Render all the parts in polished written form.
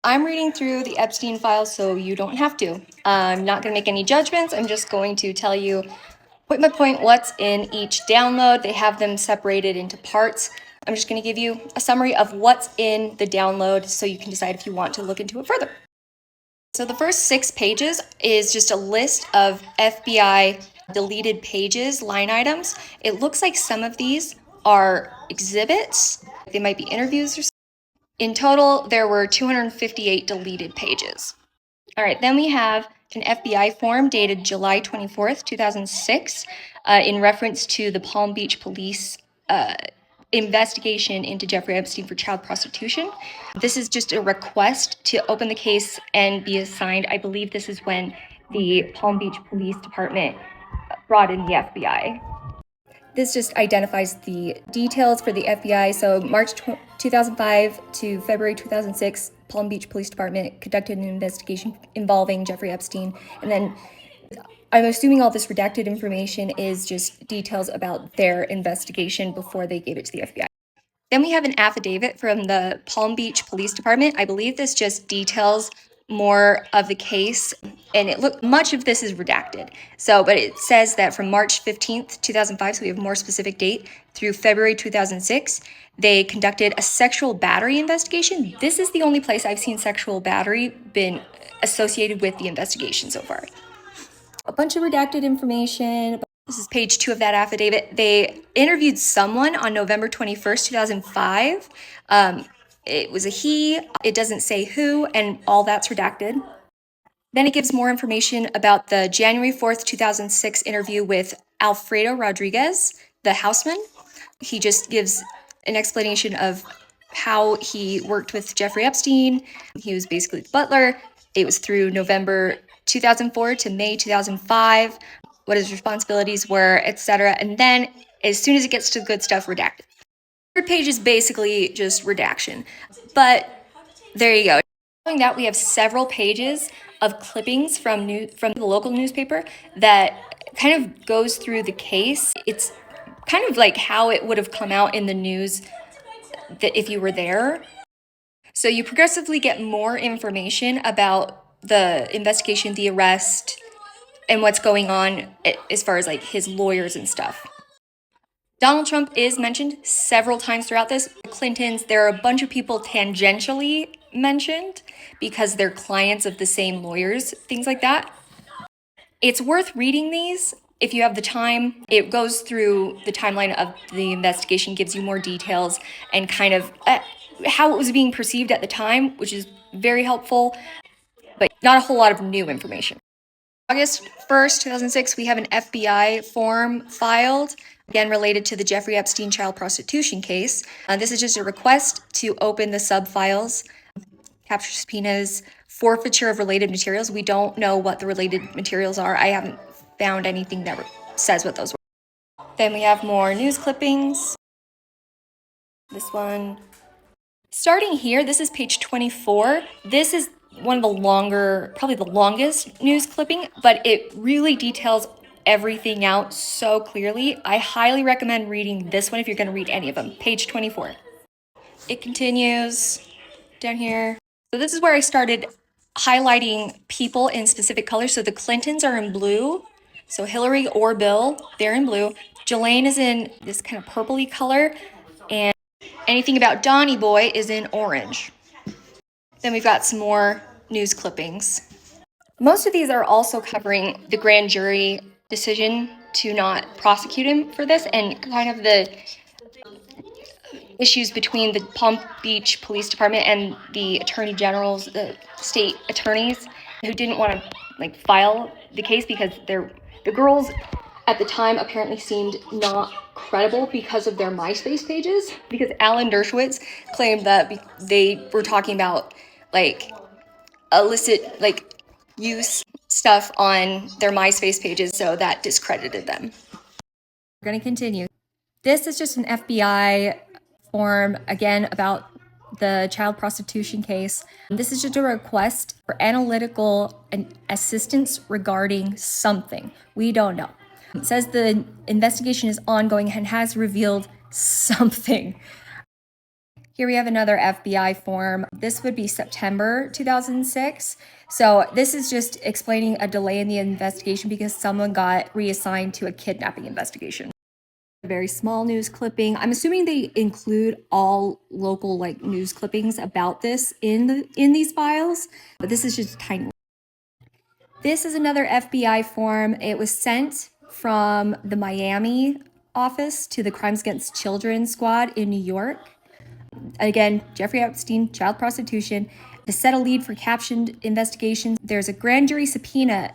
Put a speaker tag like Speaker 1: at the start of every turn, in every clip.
Speaker 1: I'm reading through the Epstein files, so you don't have to. I'm not going to make any judgments. I'm just going to tell you point by point what's in each download. They have them separated into parts. I'm just going to give you a summary of what's in the download so you can decide if you want to look into it further. So the first 6 pages is just a list of FBI deleted pages, line items. It looks like some of these are exhibits. They might be interviews or something. In total, there were 258 deleted pages. All right, then we have an FBI form dated July 24th, 2006, in reference to the Palm Beach police investigation into Jeffrey Epstein for child prostitution. This is just a request to open the case and be assigned. I believe this is when the Palm Beach Police Department brought in the FBI. This just identifies the details for the FBI. So March 2005 to February 2006, Palm Beach Police Department conducted an investigation involving Jeffrey Epstein. And then I'm assuming all this redacted information is just details about their investigation before they gave it to the FBI. Then we have an affidavit from the Palm Beach Police Department. I believe this just details more of the case, and much of this is redacted. But it says that from March 15th, 2005, so we have a more specific date, through February 2006, they conducted a sexual battery investigation. This is the only place I've seen sexual battery been associated with the investigation so far. A bunch of redacted information. This is page 2 of that affidavit. They interviewed someone on November 21st, 2005. It was a he. It doesn't say who, and all that's redacted. Then it gives more information about the January 4th, 2006 interview with Alfredo Rodriguez, the houseman. He just gives an explanation of how he worked with Jeffrey Epstein. He was basically the butler. It was through November 2004 to May 2005, what his responsibilities were, etc. And then as soon as it gets to the good stuff, redacted. The third page is basically just redaction. But there you go. Following that, we have several pages of clippings from the local newspaper that kind of goes through the case. It's kind of like how it would have come out in the news that if you were there. So you progressively get more information about the investigation, the arrest, and what's going on as far as like his lawyers and stuff. Donald Trump is mentioned several times throughout this. The Clintons, there are a bunch of people tangentially mentioned because they're clients of the same lawyers, things like that. It's worth reading these if you have the time. It goes through the timeline of the investigation, gives you more details and kind of how it was being perceived at the time, which is very helpful, but not a whole lot of new information. August 1st, 2006, we have an FBI form filed, again related to the Jeffrey Epstein child prostitution case. This is just a request to open the sub-files, capture subpoenas, forfeiture of related materials. We don't know what the related materials are. I haven't found anything that says what those were. Then we have more news clippings. This one. Starting here, this is page 24. This is one of the longer, probably the longest news clipping, but it really details everything out so clearly. I highly recommend reading this one if you're going to read any of them. Page 24. It continues down here. So this is where I started highlighting people in specific colors. So the Clintons are in blue. So Hillary or Bill, they're in blue. Jelaine is in this kind of purpley color. And anything about Donnie Boy is in orange. Then we've got some more news clippings. Most of these are also covering the grand jury decision to not prosecute him for this and kind of the issues between the Palm Beach Police Department and the attorney generals, the state attorneys, who didn't want to file the case because the girls at the time apparently seemed not credible because of their MySpace pages. Because Alan Dershowitz claimed that they were talking about illicit use stuff on their MySpace pages, so that discredited them. We're going to continue. This is just an FBI form, again, about the child prostitution case. This is just a request for analytical assistance regarding something. We don't know. It says the investigation is ongoing and has revealed something. Here we have another FBI form. This would be September 2006. So this is just explaining a delay in the investigation because someone got reassigned to a kidnapping investigation. A very small news clipping. I'm assuming they include all local news clippings about this in these files, but this is just tiny. This is another FBI form. It was sent from the Miami office to the Crimes Against Children squad in New York. Again, Jeffrey Epstein, child prostitution, to set a lead for captioned investigations. There's a grand jury subpoena.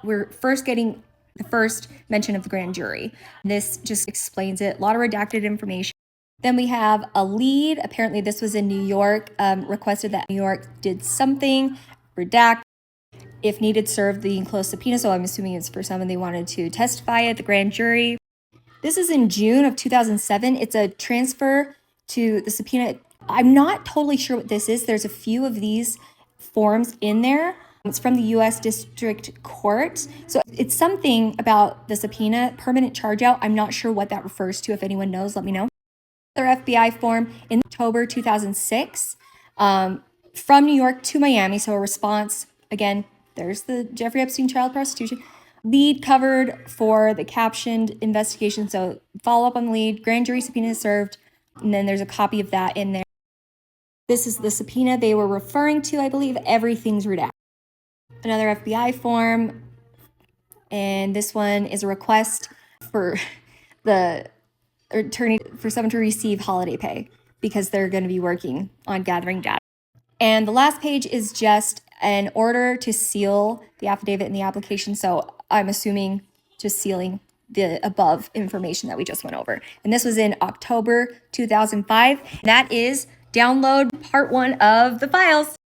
Speaker 1: We're first getting the first mention of the grand jury. This just explains it. A lot of redacted information. Then we have a lead. Apparently this was in New York, requested that New York did something, redact. If needed, serve the enclosed subpoena. So I'm assuming it's for someone they wanted to testify at the grand jury. This is in June of 2007. It's a transfer to the subpoena. I'm not totally sure what this is. There's a few of these forms in there. It's from the U.S. District Court. So it's something about the subpoena, permanent charge out. I'm not sure what that refers to. If anyone knows, let me know. Another FBI form in October 2006 from New York to Miami. So a response, again, there's the Jeffrey Epstein child prostitution. Lead covered for the captioned investigation. So follow up on the lead, grand jury subpoena served, and then there's a copy of that in there. This is the subpoena they were referring to, I believe. Everything's redacted. Another FBI form, and this one is a request for the attorney for someone to receive holiday pay because they're going to be working on gathering data. And the last page is just an order to seal the affidavit and the application. So I'm assuming just sealing the above information that we just went over. And this was in October 2005. That is download part 1 of the files.